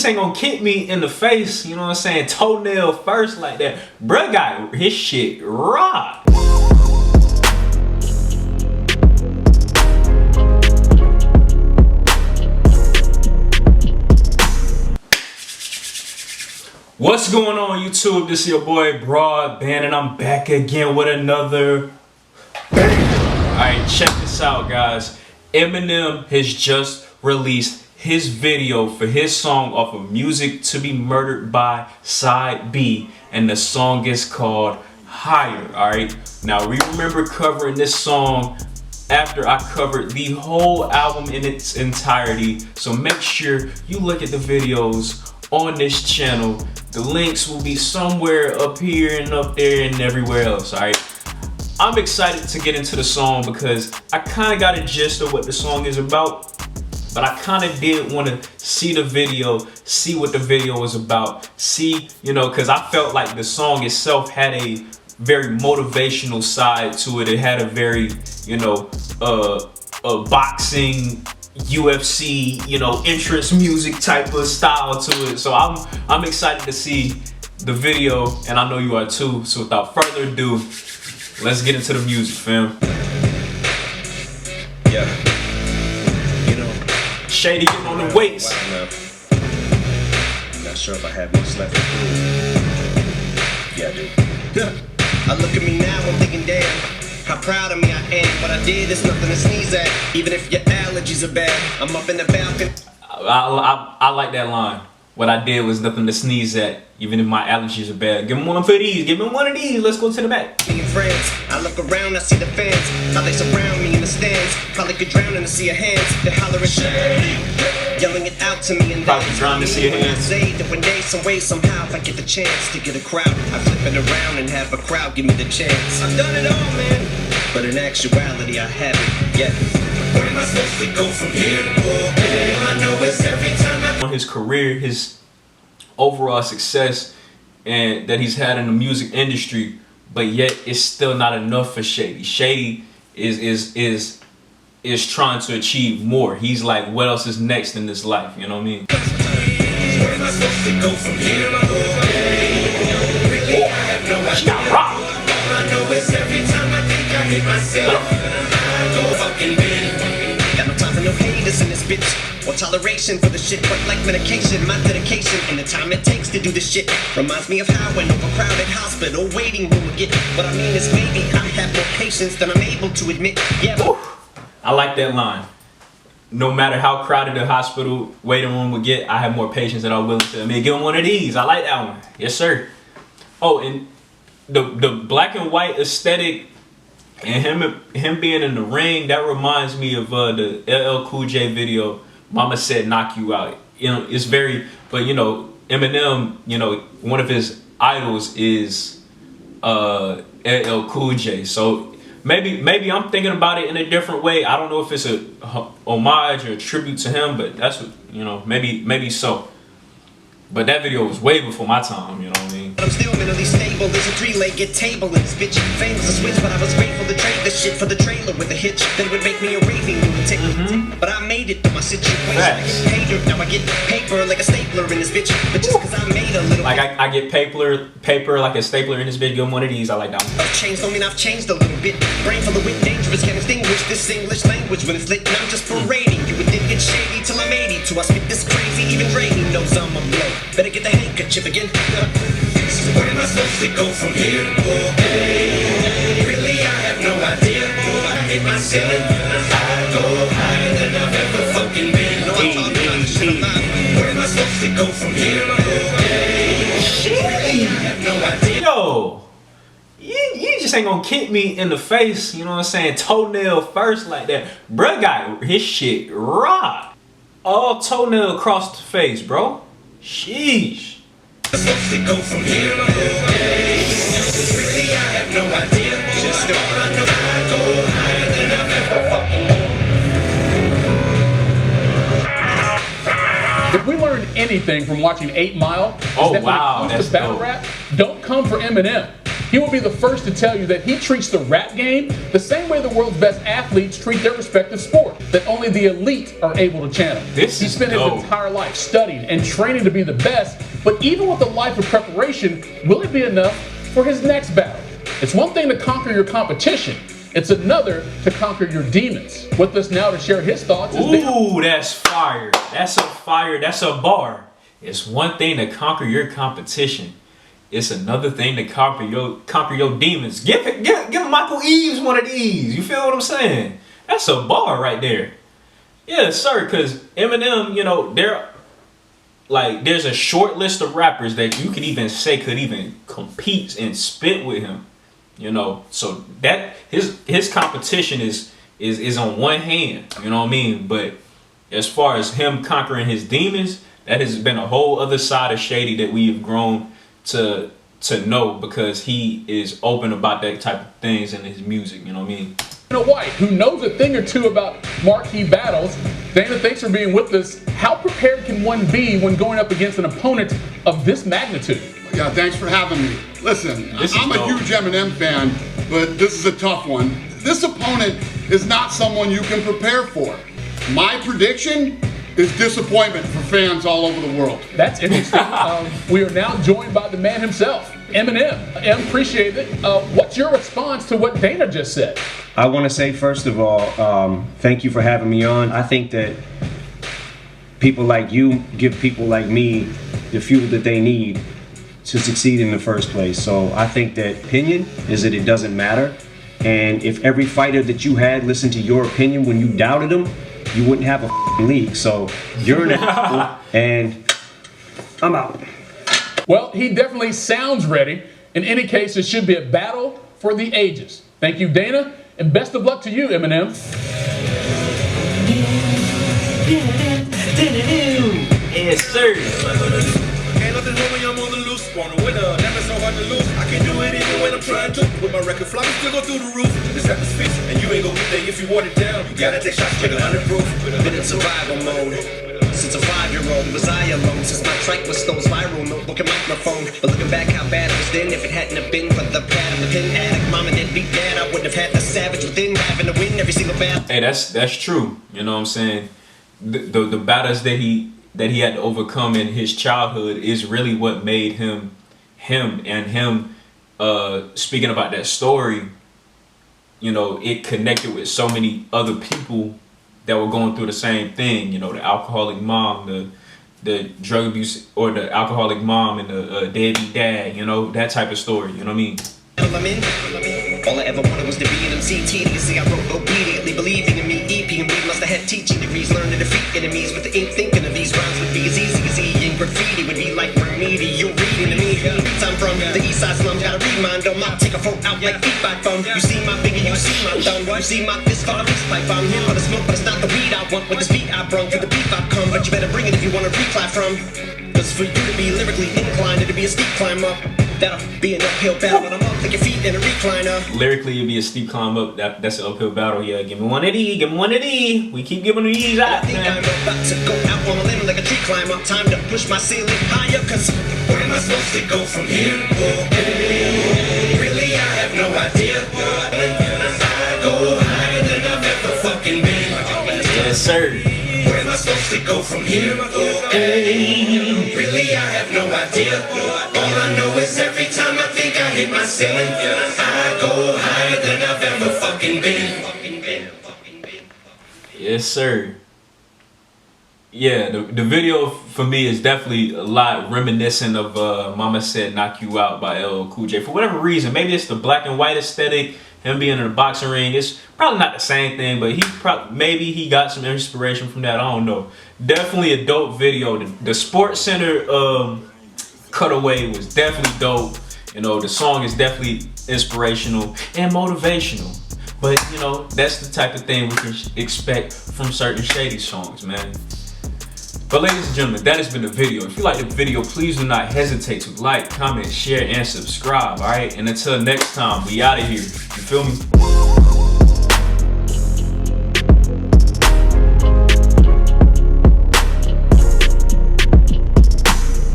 just ain't gonna kick me in the face, you know what I'm saying, toenail first like that. Bruh got his shit rocked. What's going on, YouTube? This is your boy Broadband, and I'm back again with another bang. Alright, check this out, guys. Eminem has just released his video for his song off of Music to Be Murdered by Side B, and the song is called Higher. Alright, now we remember covering this song after I covered the whole album in its entirety, so make sure you look at the videos on this channel. The links will be somewhere up here and up there and everywhere else. Alright, I'm excited to get into the song because I kind of got a gist of what the song is about, but I kind of did want to see the video, see what the video was about, see, you know, because I felt like the song itself had a very motivational side to it. It had a very, you know, a boxing, UFC, you know, entrance music type of style to it. So I'm excited to see the video, and I know you are too. So without further ado, let's get into the music, fam. Yeah. You know, Shady getting on the weights. Not sure if I have much left to prove. Yeah, I do. I look at me now, I'm thinking, damn, how proud of me I am. What I did is nothing to sneeze at. Even if your allergies are bad, I'm up in the balcony. I like that line. What I did was nothing to sneeze at, even if my allergies are bad. Give me one for these. Give me one of these. Let's go to the back. Me and friends, I look around, I see the fans. How they surround me in the stands. Probably could drown in the sea of hands. They're hollering shit, yelling it out to me, and probably drown in the sea of hands. Say that one day, some way, somehow, if I get the chance to get a crowd, I flip it around and have a crowd give me the chance. I've done it all, man, but in actuality, I haven't yet. Where am I supposed to go from here? Okay, I know it's every time on his career, his overall success, and that he's had in the music industry, but yet it's still not enough for Shady. Shady is trying to achieve more. He's like, what else is next in this life? You know what I mean? Where am I supposed to go from here? Really, I have no idea. She got rocked. I know it's every time I think I hit myself. I go fucking big. Got no time for no haters in this bitch, or toleration for the shit, but like medication, my dedication and the time it takes to do this shit reminds me of how an overcrowded hospital waiting room would get. What I mean is maybe I have more patience than I'm able to admit. Yeah. I like that line. No matter how crowded the hospital waiting room would get, I have more patience than I'm willing to admit. Give him one of these. I like that one. Yes, sir. Oh, and the black and white aesthetic and him being in the ring, that reminds me of the LL Cool J video, Mama Said Knock You Out. You know, it's very, but you know, Eminem, you know, one of his idols is LL Cool J. So maybe I'm thinking about it in a different way. I don't know if it's a homage or a tribute to him, but that's what, you know, maybe so. But that video was way before my time, you know what I mean? I'm still mentally stable, there's a three-legged table in this bitch. Fame was a switch, but I was grateful to trade this shit for the trailer with a hitch. That would make me a raving lunatic. But I made it through my situation. I get paid, now I get paper like a stapler in this bitch. But just cause I made a little like I get paper like a stapler in this bitch. Give him one of these. I like that one. I've changed, don't mean I've changed a little bit. Brain full of wit, dangerous, can't extinguish this English language when it's lit. And I'm just parading. You would think it's shady till I'm 82. I spit this crazy, even Brady knows I'm a blow. Better get the handkerchief again. So where am I supposed to go from here? Okay. Really, I have no idea. I hit my ceiling. I go higher than I've ever fucking been. No, I'm talking about the shit I'm. Where am I supposed to go from here? Okay. Really, I have no idea. Yo, you just ain't gonna kick me in the face, you know what I'm saying, toenail first like that. Bruh got his shit rocked. All toenail across the face, bro. Sheesh. Supposed to go from here, okay. Really, I have no idea. Just know I know I go higher than I've ever fucking If we learned anything from watching 8 Mile, oh that wow, when it comes that's to battle dope. rap, don't come for Eminem. he will be the first to tell you that he treats the rap game the same way the world's best athletes treat their respective sport, that only the elite are able to channel. He spent his entire life studying and training to be the best, but even with a life of preparation, will it be enough for his next battle? It's one thing to conquer your competition. It's another to conquer your demons. With us now to share his thoughts is Ooh, that's fire. That's a bar. It's one thing to conquer your competition. It's another thing to conquer your demons. Give Michael Eaves one of these. You feel what I'm saying? That's a bar right there. Yes, sir, because Eminem, there's a short list of rappers that you could even say could even compete and spit with him. So that his competition is on one hand, you know what I mean? But as far as him conquering his demons, that has been a whole other side of Shady that we have grown to know, because he is open about that type of things in his music, you know what I mean? White, who knows a thing or two about marquee battles. Dana, thanks for being with us. How prepared can one be when going up against an opponent of this magnitude? Yeah, thanks for having me. Listen, I'm a huge Eminem fan, but this is a tough one. This opponent is not someone you can prepare for. My prediction is disappointment for fans all over the world. That's interesting. We are now joined by the man himself, Eminem. Em, appreciate it. What's your response to what Dana just said? I want to say, first of all, thank you for having me on. I think that people like you give people like me the fuel that they need to succeed in the first place. So I think that opinion is that it doesn't matter. And if every fighter that you had listened to your opinion when you doubted them, you wouldn't have a league. So you're an apple, and I'm out. Well, he definitely sounds ready. In any case, it should be a battle for the ages. Thank you, Dana, and best of luck to you, Eminem. Yes, sir. Ain't nothing wrong when I'm on the loose. Born a winner, never so hard to lose. I can do it even when I'm trying to. With my record flopping, still go through the roof. This rap is fixed, and you ain't gonna get there if you water it down. You gotta take shots, trigger under proof. Been in survival mode since a 5-year-old. Was I alone since my track was those viral? Notebook and microphone. But looking back, how bad it was then. If it hadn't have been for the pad of the pin addict, mom and deadbeat dad, I wouldn't have had the savage within, having to win every single battle. Hey, that's true. You know what I'm saying? The battles that he had to overcome in his childhood is really what made him. Speaking about that story, it connected with so many other people that were going through the same thing. The alcoholic mom, the drug abuse, or the alcoholic mom and the deadbeat dad. That type of story. You know what I mean? All I ever wanted was to be an MC. Tediously I wrote obediently, believing in me. EP and we must have had teaching degrees, learned to defeat enemies with the ink, thinking of these rhymes would be as easy as E, and graffiti would be like remedial reading to me. I'm from the east side slum, gotta read mine, don't mind, take a phone out like feet by thumb. You see my finger, you see my thumb, you see my fist for the peace pipe. I'm here for the smoke, but it's not the weed I want. With this beat I brung, to the beat I come, but you better bring it if you want to recline from. Cause for you to be lyrically inclined, it'll be a steep climb up. That'll be an uphill battle, but I'm up like your feet in a recliner. Lyrically, it'll be a steep climb up. That's an uphill battle. Yeah, give me one of these, give me one of these. We keep giving these out, I think I'm about to go out on a limb like a tree climber. Time to push my ceiling higher, cause where am I supposed to go from here? Really, I have no idea. I go higher than I've ever fucking been. Yes, sir. Where am I supposed to go from here? Really, I have no idea. All I know is every time I think I hit my ceiling, I go higher than I've ever fucking been. Yes, sir. Yeah, the video for me is definitely a lot reminiscent of Mama Said Knock You Out by LL Cool J. For whatever reason, maybe it's the black and white aesthetic, him being in a boxing ring. It's probably not the same thing, but maybe he got some inspiration from that. I don't know. Definitely a dope video. The Sports Center cutaway was definitely dope. The song is definitely inspirational and motivational. But that's the type of thing we can expect from certain Shady songs, man. But ladies and gentlemen, that has been the video. If you like the video, please do not hesitate to like, comment, share, and subscribe, alright? And until next time, we out of here. You feel me?